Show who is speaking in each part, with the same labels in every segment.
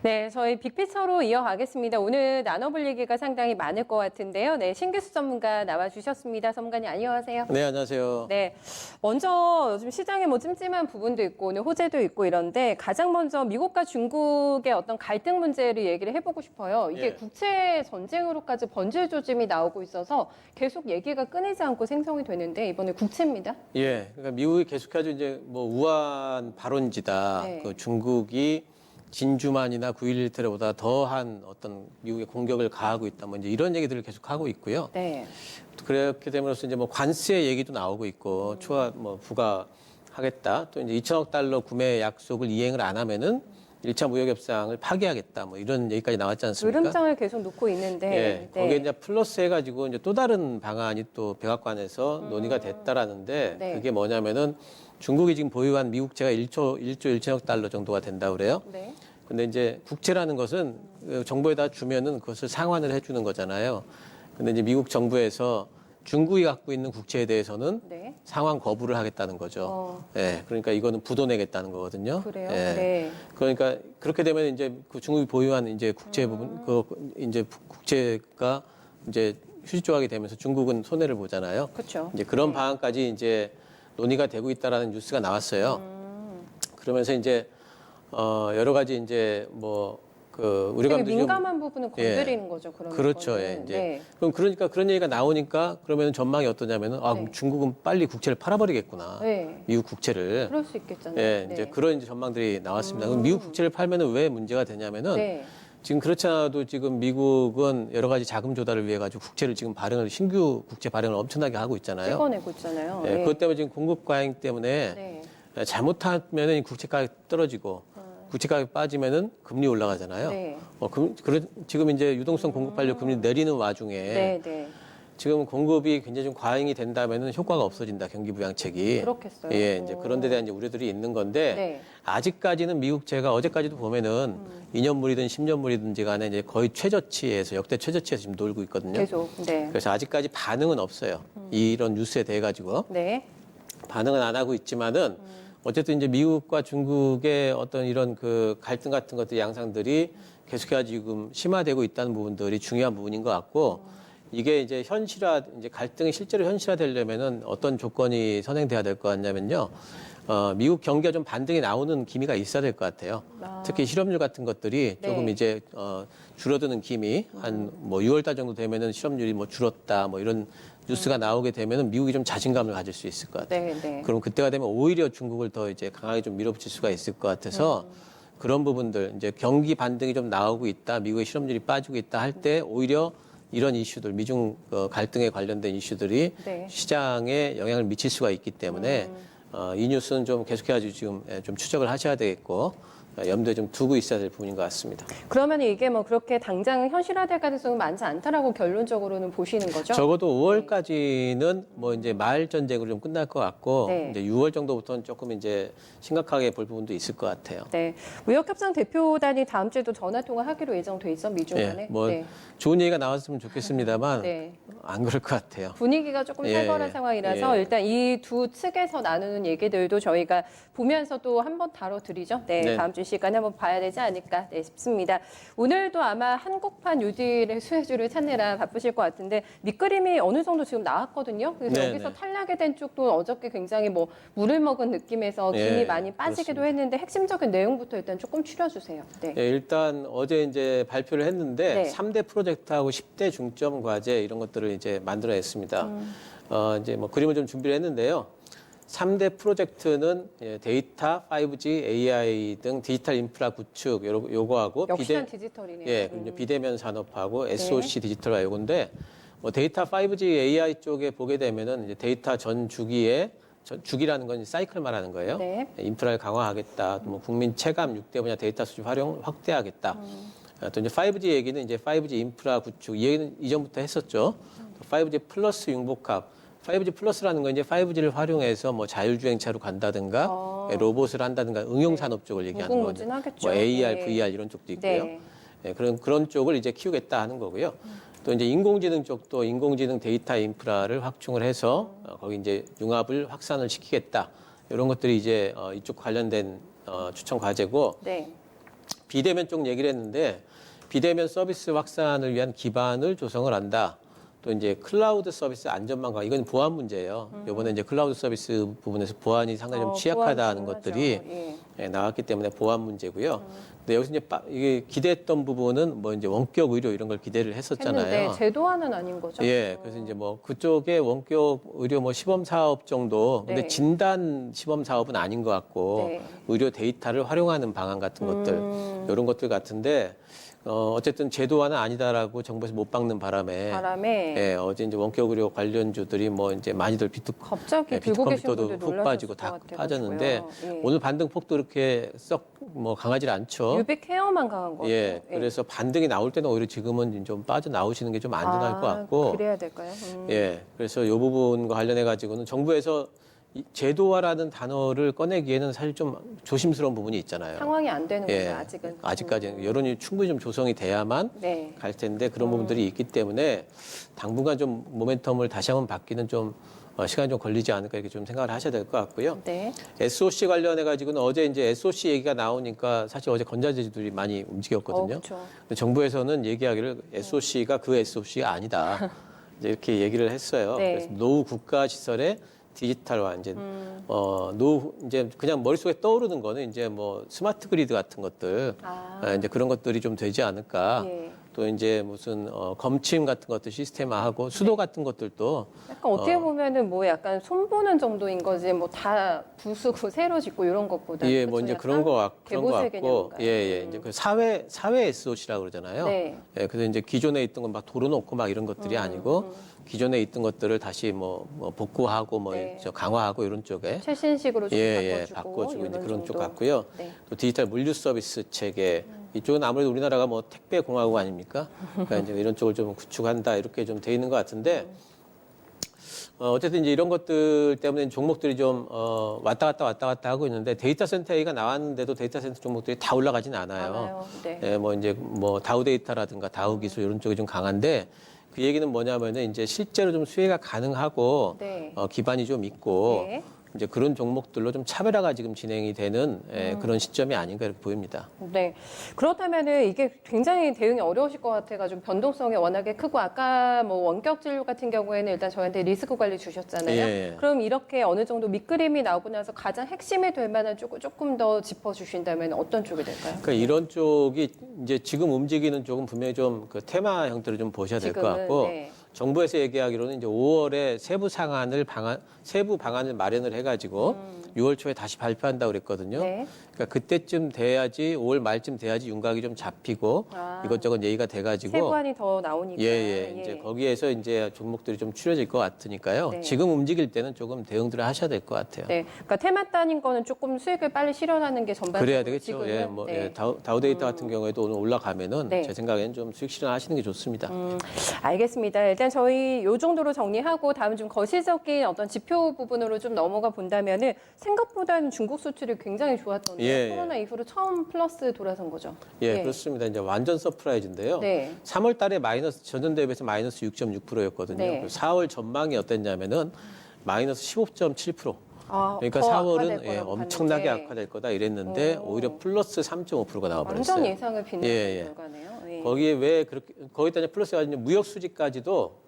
Speaker 1: 네, 저희 빅피처로 이어가겠습니다. 오늘 나눠볼 얘기가 상당히 많을 것 같은데요. 네, 신규수 전문가 나와주셨습니다. 전문가님 안녕하세요.
Speaker 2: 네, 안녕하세요.
Speaker 1: 네, 먼저 요즘 시장에 뭐 찜찜한 부분도 있고 오늘 호재도 있고 이런데 가장 먼저 미국과 중국의 어떤 갈등 문제를 얘기를 해보고 싶어요. 이게
Speaker 2: 예.
Speaker 1: 국채 전쟁으로까지 번질 조짐이 나오고 있어서 계속 얘기가 끊이지 않고 생성이 되는데 이번에 국채입니다.
Speaker 2: 예, 그러니까 미국이 계속해서 이제 뭐 우한 발원지다.
Speaker 1: 네.
Speaker 2: 그 중국이 진주만이나 9.11 테러보다 더한 어떤 미국의 공격을 가하고 있다. 뭐 이제 이런 얘기들을 계속 하고 있고요.
Speaker 1: 네.
Speaker 2: 그렇게 됨으로써 이제 뭐 관세 얘기도 나오고 있고 추가 뭐 부과하겠다. 또 이제 2천억 달러 구매 약속을 이행을 안 하면은 1차 무역 협상을 파기하겠다. 뭐 이런 얘기까지 나왔지 않습니까?
Speaker 1: 으름장을 계속 놓고 있는데.
Speaker 2: 예, 거기에 이제 플러스 해가지고 이제 또 다른 방안이 또 백악관에서 논의가 됐다라는데
Speaker 1: 네.
Speaker 2: 그게 뭐냐면은 중국이 지금 보유한 미국채가 1조 1천억 달러 정도가 된다 그래요.
Speaker 1: 네.
Speaker 2: 근데 이제 국채라는 것은 그 정부에다 주면은 그것을 상환을 해주는 거잖아요. 근데 이제 미국 정부에서 중국이 갖고 있는 국채에 대해서는
Speaker 1: 네.
Speaker 2: 상환 거부를 하겠다는 거죠. 예, 그러니까 이거는 부도내겠다는 거거든요.
Speaker 1: 그래요?
Speaker 2: 예.
Speaker 1: 네.
Speaker 2: 그러니까 그렇게 되면 이제 그 중국이 보유한 이제 국채 부분, 그 이제 국채가 이제 휴지 조각이 되면서 중국은 손해를 보잖아요.
Speaker 1: 그렇죠.
Speaker 2: 이제 그런 방안까지 이제 논의가 되고 있다라는 뉴스가 나왔어요. 그러면서 이제 여러 가지 이제 뭐 그 우리가
Speaker 1: 되게 민감한 부분은 건드리는
Speaker 2: 예.
Speaker 1: 거죠. 그런
Speaker 2: 그렇죠.
Speaker 1: 거는.
Speaker 2: 예, 이제
Speaker 1: 네.
Speaker 2: 그럼 그러니까 그런 얘기가 나오니까 그러면 전망이 어떠냐면은 아, 그럼
Speaker 1: 네.
Speaker 2: 중국은 빨리 국채를 팔아버리겠구나.
Speaker 1: 네.
Speaker 2: 미국 국채를.
Speaker 1: 그럴 수 있겠잖아요.
Speaker 2: 예,
Speaker 1: 네.
Speaker 2: 이제 그런 이제 전망들이 나왔습니다. 그럼 미국 국채를 팔면은 왜 문제가 되냐면은
Speaker 1: 네.
Speaker 2: 지금 그렇지 않아도 지금 미국은 여러 가지 자금 조달을 위해 가지고 국채를 지금 발행을 신규 국채 발행을 엄청나게 하고 있잖아요.
Speaker 1: 찍어내고 있잖아요.
Speaker 2: 예,
Speaker 1: 네.
Speaker 2: 그것 때문에 지금 공급 과잉 때문에
Speaker 1: 네.
Speaker 2: 잘못하면은 국채 가격 떨어지고 국채 가격 빠지면은 금리 올라가잖아요.
Speaker 1: 네.
Speaker 2: 지금 이제 유동성 공급하려고 금리 내리는 와중에
Speaker 1: 네. 네.
Speaker 2: 지금 공급이 굉장히 좀 과잉이 된다면은 효과가 없어진다 경기 부양책이.
Speaker 1: 그렇겠어요.
Speaker 2: 예, 이제 그런 데 대한 이제 우려들이 있는 건데
Speaker 1: 네.
Speaker 2: 아직까지는 미국채가 어제까지도 보면은 2년물이든 10년물이든지 간에 이제 거의 최저치에서 역대 최저치에서 지금 놀고 있거든요.
Speaker 1: 계속. 네.
Speaker 2: 그래서 아직까지 반응은 없어요. 이런 뉴스에 대해 가지고
Speaker 1: 네.
Speaker 2: 반응은 안 하고 있지만은 어쨌든 이제 미국과 중국의 어떤 이런 그 갈등 같은 것들 양상들이 계속해서 지금 심화되고 있다는 부분들이 중요한 부분인 것 같고 이게 이제 이제 갈등이 실제로 현실화되려면은 어떤 조건이 선행돼야 될 것 같냐면요. 미국 경기가 좀 반등이 나오는 기미가 있어야 될 것 같아요. 특히 실업률 같은 것들이
Speaker 1: 네.
Speaker 2: 조금 이제 줄어드는 기미 한 뭐 6월 달 정도 되면은 실업률이 뭐 줄었다 뭐 이런 뉴스가 나오게 되면은 미국이 좀 자신감을 가질 수 있을 것 같아요.
Speaker 1: 네. 네.
Speaker 2: 그럼 그때가 되면 오히려 중국을 더 이제 강하게 좀 밀어붙일 수가 있을 것 같아서 그런 부분들 이제 경기 반등이 좀 나오고 있다, 미국의 실업률이 빠지고 있다 할 때 오히려 이런 이슈들 미중 갈등에 관련된 이슈들이
Speaker 1: 네.
Speaker 2: 시장에 영향을 미칠 수가 있기 때문에 이 뉴스는 좀 계속해가지고 지금 좀 추적을 하셔야 되겠고 염두에 좀 두고 있어야 될 부분인 것 같습니다.
Speaker 1: 그러면 이게 뭐 그렇게 당장 현실화될 가능성은 많지 않다라고 결론적으로는 보시는 거죠?
Speaker 2: 적어도 5월까지는 뭐 이제 말 전쟁으로 좀 끝날 것 같고
Speaker 1: 네.
Speaker 2: 이제 6월 정도부터는 조금 이제 심각하게 볼 부분도 있을 것 같아요.
Speaker 1: 네. 무역협상 대표단이 다음 주에도 전화 통화하기로 예정돼 있어 미중 간에.
Speaker 2: 예, 뭐
Speaker 1: 네.
Speaker 2: 좋은 얘기가 나왔으면 좋겠습니다만
Speaker 1: 네.
Speaker 2: 안 그럴 것 같아요.
Speaker 1: 분위기가 조금
Speaker 2: 예,
Speaker 1: 살벌한
Speaker 2: 예.
Speaker 1: 상황이라서
Speaker 2: 예.
Speaker 1: 일단 이 두 측에서 나누는 얘기들도 저희가 보면서 또 한번 다뤄드리죠. 네,
Speaker 2: 네.
Speaker 1: 다음 주 시간에 한번 봐야 되지 않을까 싶습니다. 오늘도 아마 한국판 뉴딜의 수혜주를 찾느라 바쁘실 것 같은데 밑그림이 어느 정도 지금 나왔거든요. 그래서
Speaker 2: 네,
Speaker 1: 여기서
Speaker 2: 네.
Speaker 1: 탈락이 된 쪽도 어저께 굉장히 뭐 물을 먹은 느낌에서 김이
Speaker 2: 예,
Speaker 1: 많이 빠지기도
Speaker 2: 그렇습니다.
Speaker 1: 했는데 핵심적인 내용부터 일단 조금 추려주세요. 네.
Speaker 2: 예, 일단 어제 이제 발표를 했는데
Speaker 1: 네.
Speaker 2: 3대 프로젝트하고 10대 중점 과제 이런 것들을 이제 만들어냈습니다. 이제 뭐 그림을 좀 준비를 했는데요. 3대 프로젝트는 데이터, 5G, AI 등 디지털 인프라 구축 요거하고
Speaker 1: 역시나 디지털이네요.
Speaker 2: 예, 그리고 비대면 산업하고 SOC 디지털화 요건데 뭐 데이터 5G AI 쪽에 보게 되면은 이제 데이터 전 주기에 주기라는 건 사이클 말하는 거예요.
Speaker 1: 네.
Speaker 2: 인프라를 강화하겠다. 또 뭐 국민 체감 6대 분야 데이터 수집 활용 확대하겠다. 또 이제 5G 얘기는 이제 5G 인프라 구축 이 얘기는 이전부터 했었죠. 또 5G 플러스 융복합. 5G 플러스라는 건 이제 5G를 활용해서 뭐 자율주행차로 간다든가 로봇을 한다든가 응용 산업 쪽을 얘기하는 거죠.
Speaker 1: 무궁무진하겠죠.
Speaker 2: 뭐 AR,
Speaker 1: 네.
Speaker 2: VR 이런 쪽도 있고요.
Speaker 1: 네.
Speaker 2: 예, 그런 쪽을 이제 키우겠다 하는 거고요. 또 이제 인공지능 쪽도 인공지능 데이터 인프라를 확충을 해서 거기 이제 융합을 확산을 시키겠다. 이런 것들이 이제 이쪽 관련된 추천 과제고
Speaker 1: 네.
Speaker 2: 비대면 쪽 얘기를 했는데 비대면 서비스 확산을 위한 기반을 조성을 한다. 또 이제 클라우드 서비스 안전망 강화, 이건 보안 문제예요. 이번에 이제 클라우드 서비스 부분에서 보안이 상당히 좀 취약하다는
Speaker 1: 보안
Speaker 2: 것들이
Speaker 1: 중요하죠.
Speaker 2: 예, 나왔기 때문에 보안 문제고요. 근데 여기서 이제 이게 기대했던 부분은 뭐 이제 원격 의료 이런 걸 기대를 했었잖아요.
Speaker 1: 했는데 제도화는 아닌 거죠?
Speaker 2: 예, 그래서 이제 뭐 그쪽에 원격 의료 뭐 시범 사업 정도, 근데
Speaker 1: 네.
Speaker 2: 진단 시범 사업은 아닌 것 같고
Speaker 1: 네.
Speaker 2: 의료 데이터를 활용하는 방안 같은 것들, 이런 것들 같은데 어쨌든 제도화는 아니다라고 정부에서 못 박는 바람에 예, 어제 이제 원격 의료 관련주들이 뭐 이제 많이들
Speaker 1: 갑자기 들고 계신
Speaker 2: 비트컴퓨터도
Speaker 1: 분들
Speaker 2: 훅 빠지고 다 빠졌는데 오늘 반등폭도 그렇게 썩 뭐 강하지 않죠.
Speaker 1: 유빅헤어만 강한 거죠.
Speaker 2: 예, 그래서 반등이 나올 때는 오히려 지금은 좀 빠져 나오시는 게 좀 안전할 것 같고.
Speaker 1: 그래야 될까요?
Speaker 2: 예, 그래서 이 부분과 관련해 가지고는 정부에서 이 제도화라는 단어를 꺼내기에는 사실 좀 조심스러운 부분이 있잖아요.
Speaker 1: 상황이 안 되는
Speaker 2: 예,
Speaker 1: 거죠, 아직은.
Speaker 2: 아직까지는 여론이 충분히 좀 조성이 돼야만
Speaker 1: 네.
Speaker 2: 갈 텐데 그런 부분들이 있기 때문에 당분간 좀 모멘텀을 다시 한번 받기는 좀 시간이 좀 걸리지 않을까 이렇게 좀 생각을 하셔야 될 것 같고요.
Speaker 1: 네.
Speaker 2: SOC 관련해 가지고는 어제 이제 SOC 얘기가 나오니까 사실 어제 건자재들이 많이 움직였거든요.
Speaker 1: 그렇죠.
Speaker 2: 근데 정부에서는 얘기하기를 SOC가 그 SOC가 아니다. 이제 이렇게 얘기를 했어요.
Speaker 1: 네.
Speaker 2: 그래서 노후 국가 시설의 디지털화 이제 노후 이제 그냥 머릿속에 떠오르는 거는 이제 뭐 스마트 그리드 같은 것들 이제 그런 것들이 좀 되지 않을까.
Speaker 1: 예.
Speaker 2: 또 이제 무슨 검침 같은 것들 시스템화하고 수도 같은 것들도
Speaker 1: 약간 어떻게 보면은 뭐 약간 손보는 정도인 거지 뭐 다 부수고 새로 짓고 이런 것보다.
Speaker 2: 예, 뭐 이제 그런 거 같고, 예, 예, 이제 그 사회 SOC라고 그러잖아요.
Speaker 1: 네.
Speaker 2: 예, 그래서 이제 기존에 있던 건 막 도려놓고 막 이런 것들이 아니고 기존에 있던 것들을 다시 뭐 복구하고 뭐
Speaker 1: 네.
Speaker 2: 저 강화하고 이런 쪽에
Speaker 1: 최신식으로 좀
Speaker 2: 예,
Speaker 1: 바꿔주고,
Speaker 2: 바꿔주고 이제
Speaker 1: 이런
Speaker 2: 그런 쪽
Speaker 1: 정도.
Speaker 2: 같고요.
Speaker 1: 네.
Speaker 2: 또 디지털 물류 서비스 체계 이쪽은 아무래도 우리나라가 뭐 택배 공화국 아닙니까? 그러니까 이제 이런 쪽을 좀 구축한다 이렇게 좀 돼 있는 것 같은데. 어쨌든 이제 이런 것들 때문에 종목들이 좀 왔다 갔다 하고 있는데 데이터 센터 얘기가 나왔는데도 데이터 센터 종목들이 다 올라가진 않아요.
Speaker 1: 네.
Speaker 2: 예, 뭐 이제 뭐 다우 데이터라든가 다우 기술 이런 쪽이 좀 강한데 그 얘기는 뭐냐면은 이제 실제로 좀 수혜가 가능하고
Speaker 1: 네.
Speaker 2: 기반이 좀 있고
Speaker 1: 네.
Speaker 2: 이제 그런 종목들로 좀 차별화가 지금 진행이 되는 그런 시점이 아닌가 이렇게 보입니다.
Speaker 1: 네. 그렇다면은 이게 굉장히 대응이 어려우실 것 같아가지고 변동성이 워낙에 크고 아까 뭐 원격 진료 같은 경우에는 일단 저희한테 리스크 관리 주셨잖아요.
Speaker 2: 예.
Speaker 1: 그럼 이렇게 어느 정도 밑그림이 나오고 나서 가장 핵심이 될 만한 조금 더 짚어주신다면 어떤 쪽이 될까요?
Speaker 2: 그러니까 이런 쪽이 이제 지금 움직이는 쪽은 분명히 좀 그 테마 형태를 좀 보셔야 될 것
Speaker 1: 지금은,
Speaker 2: 같고
Speaker 1: 네.
Speaker 2: 정부에서 얘기하기로는 이제 5월에 세부 방안을 마련을 해가지고 6월 초에 다시 발표한다고 그랬거든요.
Speaker 1: 네.
Speaker 2: 그러니까 그때쯤 돼야지 5월 말쯤 돼야지 윤곽이 좀 잡히고 이것저것 얘기가 돼가지고
Speaker 1: 세부안이 더 나오니까.
Speaker 2: 예. 이제 거기에서 이제 종목들이 좀 추려질 것 같으니까요.
Speaker 1: 네.
Speaker 2: 지금 움직일 때는 조금 대응들을 하셔야 될 것 같아요.
Speaker 1: 네. 그러니까 테마 따닌 거는 조금 수익을 빨리 실현하는 게 전반적으로
Speaker 2: 그래야 되겠죠.
Speaker 1: 지금은,
Speaker 2: 예, 뭐
Speaker 1: 네.
Speaker 2: 예, 다우 데이터 같은 경우에도 오늘 올라가면은
Speaker 1: 네.
Speaker 2: 제 생각에는 좀 수익 실현하시는 게 좋습니다.
Speaker 1: 알겠습니다. 일단 저희 요 정도로 정리하고 다음 좀 거시적인 어떤 지표 부분으로 좀 넘어가 본다면은 생각보다는 중국 수출이 굉장히 좋았던데
Speaker 2: 예,
Speaker 1: 코로나 이후로 처음 플러스 돌아선 거죠.
Speaker 2: 예, 그렇습니다. 이제 완전 서프라이즈인데요.
Speaker 1: 네.
Speaker 2: 3월 달에 마이너스 전년 대비해서 마이너스 6.6%였거든요.
Speaker 1: 네.
Speaker 2: 4월 전망이 어땠냐면은 마이너스 15.7%. 그러니까
Speaker 1: 더
Speaker 2: 4월은
Speaker 1: 악화될
Speaker 2: 예,
Speaker 1: 거라고
Speaker 2: 엄청나게
Speaker 1: 봤는데
Speaker 2: 악화될 거다 이랬는데 오히려 플러스 3.5%가 나와버렸어요.
Speaker 1: 완전 예상을 빗나간
Speaker 2: 예.
Speaker 1: 결과네요. 예.
Speaker 2: 거기에 왜 그렇게 거기다 이제 플러스가 이제 무역 수지까지도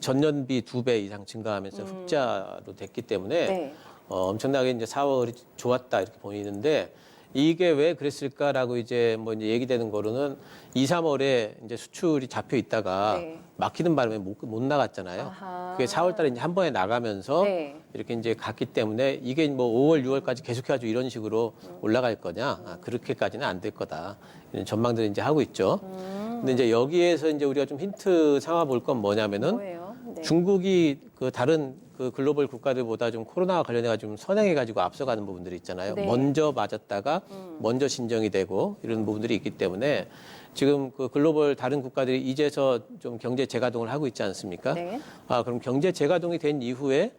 Speaker 2: 전년비 2배 이상 증가하면서 흑자로 됐기 때문에
Speaker 1: 네.
Speaker 2: 엄청나게 이제 4월이 좋았다 이렇게 보이는데 이게 왜 그랬을까라고 이제 뭐 이제 얘기되는 거로는 2, 3월에 이제 수출이 잡혀 있다가
Speaker 1: 네.
Speaker 2: 막히는 바람에 못 나갔잖아요.
Speaker 1: 아하.
Speaker 2: 그게 4월 달에 이제 한 번에 나가면서
Speaker 1: 네.
Speaker 2: 이렇게 이제 갔기 때문에 이게 뭐 5월, 6월까지 계속해가지고 이런 식으로 올라갈 거냐? 그렇게까지는 안 될 거다. 이런 전망들을 이제 하고 있죠. 근데 이제 여기에서 이제 우리가 좀 힌트 삼아 볼 건 뭐냐면은
Speaker 1: 뭐예요? 네.
Speaker 2: 중국이 그 다른 그 글로벌 국가들보다 좀 코로나와 관련해가지고 좀 선행해가지고 앞서가는 부분들이 있잖아요.
Speaker 1: 네.
Speaker 2: 먼저 맞았다가 먼저 신정이 되고 이런 부분들이 있기 때문에 지금 그 글로벌 다른 국가들이 이제서 좀 경제 재가동을 하고 있지 않습니까?
Speaker 1: 네.
Speaker 2: 그럼 경제 재가동이 된 이후에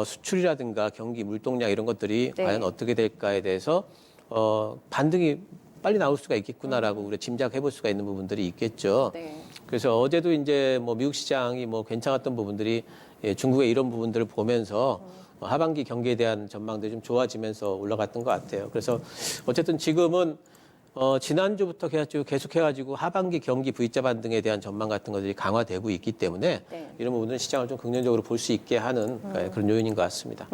Speaker 2: 수출이라든가 경기 물동량 이런 것들이
Speaker 1: 네.
Speaker 2: 과연 어떻게 될까에 대해서 반등이 빨리 나올 수가 있겠구나라고 우리가 짐작해 볼 수가 있는 부분들이 있겠죠.
Speaker 1: 네.
Speaker 2: 그래서 어제도 이제 뭐 미국 시장이 뭐 괜찮았던 부분들이 중국의 이런 부분들을 보면서 하반기 경기에 대한 전망들이 좀 좋아지면서 올라갔던 것 같아요. 그래서 어쨌든 지금은 지난주부터 계속해가지고 하반기 경기 V자 반등에 대한 전망 같은 것들이 강화되고 있기 때문에
Speaker 1: 네.
Speaker 2: 이런 부분은 시장을 좀 긍정적으로 볼 수 있게 하는 그런 요인인 것 같습니다.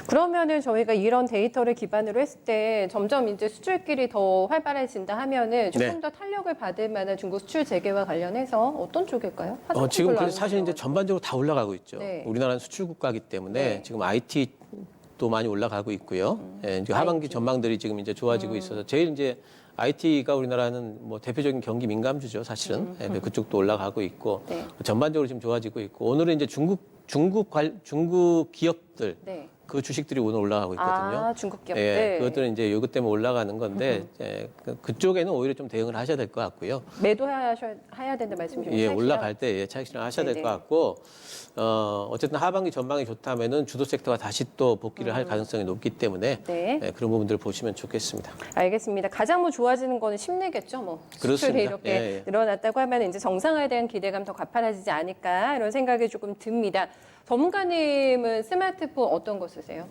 Speaker 1: 그러면은 저희가 이런 데이터를 기반으로 했을 때 점점 이제 수출길이 더 활발해진다 하면은 조금
Speaker 2: 네.
Speaker 1: 더 탄력을 받을 만한 중국 수출 재개와 관련해서 어떤 쪽일까요?
Speaker 2: 지금
Speaker 1: 화장품을
Speaker 2: 사실 이제
Speaker 1: 나누는
Speaker 2: 전반적으로 다 올라가고 있죠.
Speaker 1: 네.
Speaker 2: 우리나라는 수출 국가이기 때문에
Speaker 1: 네.
Speaker 2: 지금 IT도 많이 올라가고 있고요. 예, 이제 하반기
Speaker 1: IT.
Speaker 2: 전망들이 지금 이제 좋아지고 있어서 제일 이제 IT가 우리나라는 뭐 대표적인 경기 민감주죠, 사실은. 예, 그쪽도 올라가고 있고
Speaker 1: 네.
Speaker 2: 전반적으로 지금 좋아지고 있고 오늘은 이제 중국 기업들
Speaker 1: 네.
Speaker 2: 그 주식들이 오늘 올라가고 있거든요.
Speaker 1: 아, 중국 기업들.
Speaker 2: 예, 그것들은 이제 요것 때문에 올라가는 건데 그쪽에는 오히려 좀 대응을 하셔야 될 것 같고요.
Speaker 1: 매도해야 된다 말씀이시죠?
Speaker 2: 예, 올라갈 때 차익 실현 하셔야 될 것
Speaker 1: 네네.
Speaker 2: 같고 어쨌든 하반기 전망이 좋다면은 주도 섹터가 다시 또 복귀를 할 가능성이 높기 때문에
Speaker 1: 네.
Speaker 2: 예, 그런 부분들을 보시면 좋겠습니다.
Speaker 1: 알겠습니다. 가장 뭐 좋아지는 거는 심리겠죠. 뭐 수출이
Speaker 2: 그렇습니다.
Speaker 1: 이렇게
Speaker 2: 예, 예.
Speaker 1: 늘어났다고 하면 이제 정상화에 대한 기대감 더 가팔라지지 않을까 이런 생각이 조금 듭니다. 전문가님은 스마트폰 어떤 거 쓰세요?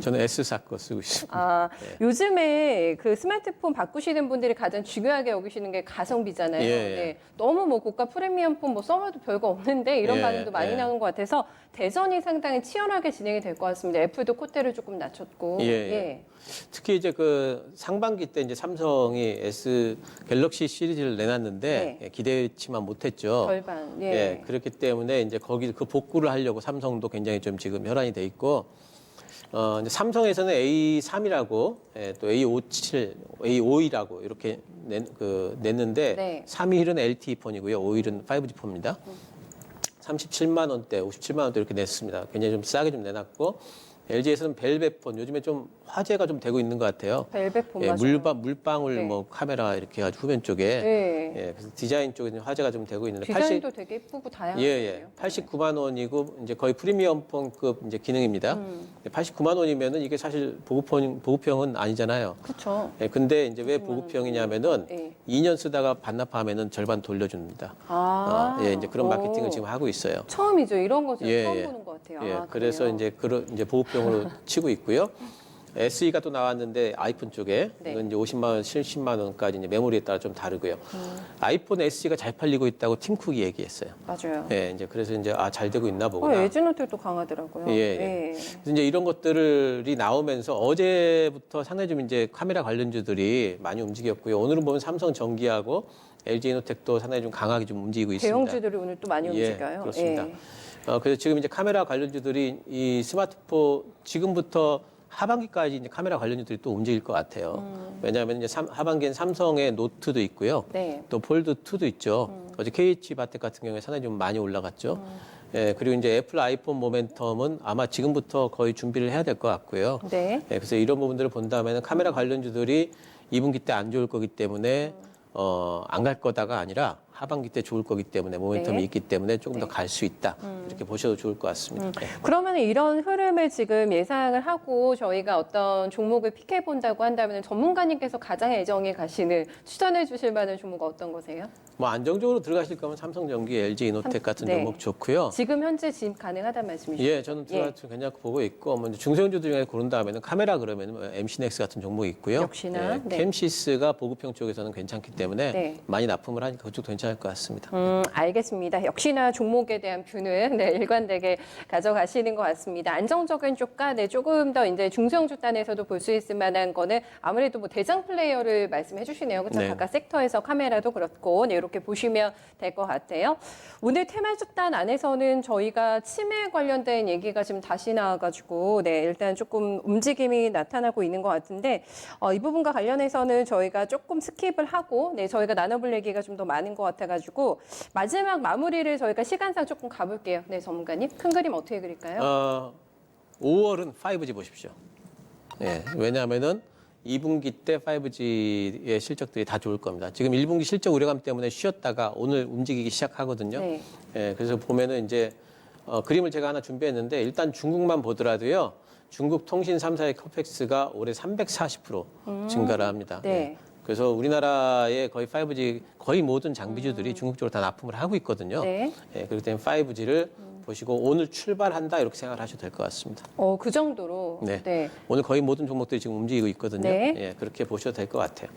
Speaker 2: 저는 S사 거 쓰고 있습니다.
Speaker 1: 아,
Speaker 2: 네.
Speaker 1: 요즘에 그 스마트폰 바꾸시는 분들이 가장 중요하게 여기시는 게 가성비잖아요.
Speaker 2: 예, 예.
Speaker 1: 네. 너무 뭐 고가 프리미엄 폰 뭐 써봐도 별거 없는데 이런
Speaker 2: 예,
Speaker 1: 반응도 많이
Speaker 2: 예.
Speaker 1: 나오는 것 같아서 대전이 상당히 치열하게 진행이 될 것 같습니다. 애플도 콧대를 조금 낮췄고.
Speaker 2: 예, 예. 특히 이제 그 상반기 때 이제 삼성이 갤럭시 시리즈를 내놨는데
Speaker 1: 네.
Speaker 2: 예, 기대치만 못했죠.
Speaker 1: 절반. 예.
Speaker 2: 예, 그렇기 때문에 이제 거기 그 복구를 하려고 삼성도 굉장히 좀 지금 혈안이 돼 있고, 이제 삼성에서는 A3이라고, 예, 또 A57, A52라고 이렇게 냈는데,
Speaker 1: 네.
Speaker 2: 3일은 LTE 폰이고요, 5일은 5G 폰입니다. 37만 원대, 57만 원대 이렇게 냈습니다. 굉장히 좀 싸게 좀 내놨고, LG에서는 벨벳 폰, 요즘에 좀 화제가 좀 되고 있는 것 같아요.
Speaker 1: 벨벳 폰
Speaker 2: 예,
Speaker 1: 맞아요.
Speaker 2: 물방울
Speaker 1: 네.
Speaker 2: 뭐 카메라 이렇게 해가지고 후면 쪽에
Speaker 1: 네.
Speaker 2: 예, 그래서 디자인 쪽에 좀 화제가 좀 되고 있는데
Speaker 1: 디자인도 되게 예쁘고
Speaker 2: 예,
Speaker 1: 다양해요.
Speaker 2: 예. 89만 원이고 이제 거의 프리미엄 폰급 이제 기능입니다. 89만 원이면은 이게 사실 보급형은 아니잖아요.
Speaker 1: 그렇죠.
Speaker 2: 예, 근데 이제 왜 보급형이냐면은
Speaker 1: 예.
Speaker 2: 2년 쓰다가 반납하면은 절반 돌려줍니다.
Speaker 1: 아.
Speaker 2: 예, 이제 그런 마케팅을
Speaker 1: 오.
Speaker 2: 지금 하고 있어요.
Speaker 1: 처음이죠. 이런 것은
Speaker 2: 예,
Speaker 1: 처음
Speaker 2: 예.
Speaker 1: 보는 것 같아요.
Speaker 2: 예,
Speaker 1: 아,
Speaker 2: 그래서
Speaker 1: 그래요?
Speaker 2: 이제 보급형으로 치고 있고요. SE가 또 나왔는데 아이폰 쪽에
Speaker 1: 네.
Speaker 2: 이건 이제 50만 원, 70만 원까지 이제 메모리에 따라 좀 다르고요. 아이폰 SE가 잘 팔리고 있다고 팀쿡이 얘기했어요.
Speaker 1: 맞아요.
Speaker 2: 예, 이제 그래서 이제 잘 되고 있나 보구나.
Speaker 1: 에즈노트도 강하더라고요.
Speaker 2: 예, 예. 그래서 이제 이런 것들이 나오면서 어제부터 상당히 좀 이제 카메라 관련주들이 많이 움직였고요. 오늘은 보면 삼성 전기하고 LG 이노텍도 상당히 좀 강하게 좀 움직이고 있습니다.
Speaker 1: 대형주들이 오늘 또 많이
Speaker 2: 예,
Speaker 1: 움직여요.
Speaker 2: 그렇습니다.
Speaker 1: 예.
Speaker 2: 그래서 지금 이제 카메라 관련주들이 이 스마트폰 지금부터 하반기까지 이제 카메라 관련주들이 또 움직일 것 같아요. 왜냐하면 이제 하반기엔 삼성의 노트도 있고요.
Speaker 1: 네.
Speaker 2: 또 폴드 2도 있죠. 어제 KH 바텍 같은 경우에 상당히 좀 많이 올라갔죠. 예, 그리고 이제 애플 아이폰 모멘텀은 아마 지금부터 거의 준비를 해야 될 것 같고요.
Speaker 1: 네.
Speaker 2: 예, 그래서 이런 부분들을 본다면 카메라 관련주들이 2분기 때 안 좋을 거기 때문에 안 갈 거다가 아니라 하반기 때 좋을 거기 때문에 모멘텀이
Speaker 1: 네.
Speaker 2: 있기 때문에 조금 더 갈 수 있다. 이렇게 보셔도 좋을 것 같습니다. 네.
Speaker 1: 그러면 이런 흐름을 지금 예상을 하고 저희가 어떤 종목을 픽해 본다고 한다면 전문가님께서 가장 애정이 가시는 추천해 주실 만한 종목 어떤 거세요?
Speaker 2: 뭐 안정적으로 들어가실 거면 삼성전기, LG 이노텍 같은
Speaker 1: 네.
Speaker 2: 종목 좋고요.
Speaker 1: 지금 현재 진입 가능하다는 말씀이시죠?
Speaker 2: 예, 저는 들어가서 괜찮고 보고 있고, 뭐 이제 중소형주 중에 고른다면 카메라 그러면 뭐 MC넥스 같은 종목이 있고요.
Speaker 1: 역시나,
Speaker 2: 예,
Speaker 1: 네.
Speaker 2: 캠시스가 보급형 쪽에서는 괜찮기 때문에
Speaker 1: 네.
Speaker 2: 많이 납품을 하니까 그쪽도 괜찮을 것 같습니다.
Speaker 1: 알겠습니다. 역시나 종목에 대한 뷰는 일관되게 가져가시는 것 같습니다. 안정적인 쪽과 조금 더 이제 중소형주 단에서도 볼 수 있을 만한 거는 아무래도 뭐 대장 플레이어를 말씀해 주시네요. 그렇죠?
Speaker 2: 네.
Speaker 1: 각각 섹터에서 카메라도 그렇고 이렇게 보시면 될 것 같아요. 오늘 테마주 단 안에서는 저희가 치매 관련된 얘기가 지금 다시 나와가지고 일단 조금 움직임이 나타나고 있는 것 같은데 이 부분과 관련해서는 저희가 조금 스킵을 하고 저희가 나눠볼 얘기가 좀 더 많은 것 같아가지고 마지막 마무리를 저희가 시간상 조금 가볼게요. 네, 전문가님. 큰 그림 어떻게 그릴까요?
Speaker 2: 5월은 5G 보십시오. 예, 왜냐하면은 2분기 때 5G의 실적들이 다 좋을 겁니다. 지금 1분기 실적 우려감 때문에 쉬었다가 오늘 움직이기 시작하거든요.
Speaker 1: 네.
Speaker 2: 예, 그래서 보면은 이제 그림을 제가 하나 준비했는데 일단 중국만 보더라도요. 중국 통신 3사의 커펙스가 올해 340% 증가를 합니다.
Speaker 1: 네.
Speaker 2: 예. 그래서 우리나라의 거의 5G 거의 모든 장비주들이 중국 쪽으로 다 납품을 하고 있거든요.
Speaker 1: 네.
Speaker 2: 예, 그렇기 때문에 5G를 보시고 오늘 출발한다 이렇게 생각을 하셔도 될 것 같습니다.
Speaker 1: 그 정도로.
Speaker 2: 네.
Speaker 1: 네.
Speaker 2: 오늘 거의 모든 종목들이 지금 움직이고 있거든요.
Speaker 1: 네.
Speaker 2: 예, 그렇게 보셔도 될 것 같아요.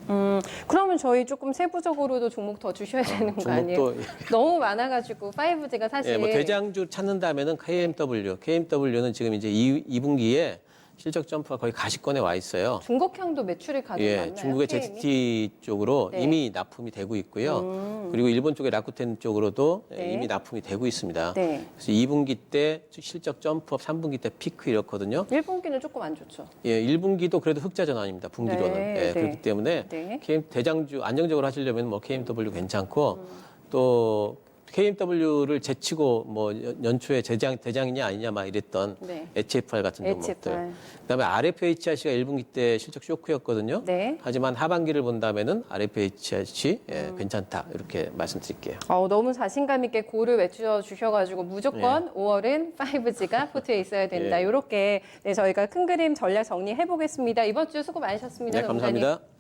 Speaker 1: 그러면 저희 조금 세부적으로도 종목 더 주셔야 되는 거 아니에요?
Speaker 2: 종목도
Speaker 1: 너무 많아가지고 5G가 사실
Speaker 2: 예, 뭐 대장주 찾는다면은 KMW는 지금 이제 2분기에 실적 점프가 거의 가시권에 와 있어요.
Speaker 1: 중국향도 매출이 가능
Speaker 2: 예,
Speaker 1: 맞나요?
Speaker 2: 중국의
Speaker 1: KM이?
Speaker 2: ZT 쪽으로
Speaker 1: 네.
Speaker 2: 이미 납품이 되고 있고요. 그리고 일본 쪽의 라쿠텐 쪽으로도
Speaker 1: 네.
Speaker 2: 이미 납품이 되고 있습니다.
Speaker 1: 네.
Speaker 2: 그래서 2분기 때 실적 점프업, 3분기 때 피크 이렇거든요.
Speaker 1: 1분기는 조금 안 좋죠.
Speaker 2: 예, 1분기도 그래도 흑자 전환입니다. 분기로는.
Speaker 1: 네,
Speaker 2: 예,
Speaker 1: 네.
Speaker 2: 그렇기 때문에
Speaker 1: 네.
Speaker 2: 대장주 안정적으로 하시려면 뭐 KMW 괜찮고 또 KMW를 제치고 뭐 연초에 대장이냐 아니냐 막 이랬던
Speaker 1: 네.
Speaker 2: HFR 같은 종목들.
Speaker 1: HFR.
Speaker 2: 그다음에 RFHRC가 1분기 때 실적 쇼크였거든요.
Speaker 1: 네.
Speaker 2: 하지만 하반기를 본다면은 RFHRC 괜찮다 이렇게 말씀드릴게요.
Speaker 1: 너무 자신감 있게 고를 외쳐 주셔가지고 무조건 5월은 5G가 포트에 있어야 된다.
Speaker 2: 예.
Speaker 1: 이렇게 네, 저희가 큰 그림 전략 정리해 보겠습니다. 이번 주 수고 많으셨습니다.
Speaker 2: 네,
Speaker 1: 노무사님.
Speaker 2: 감사합니다.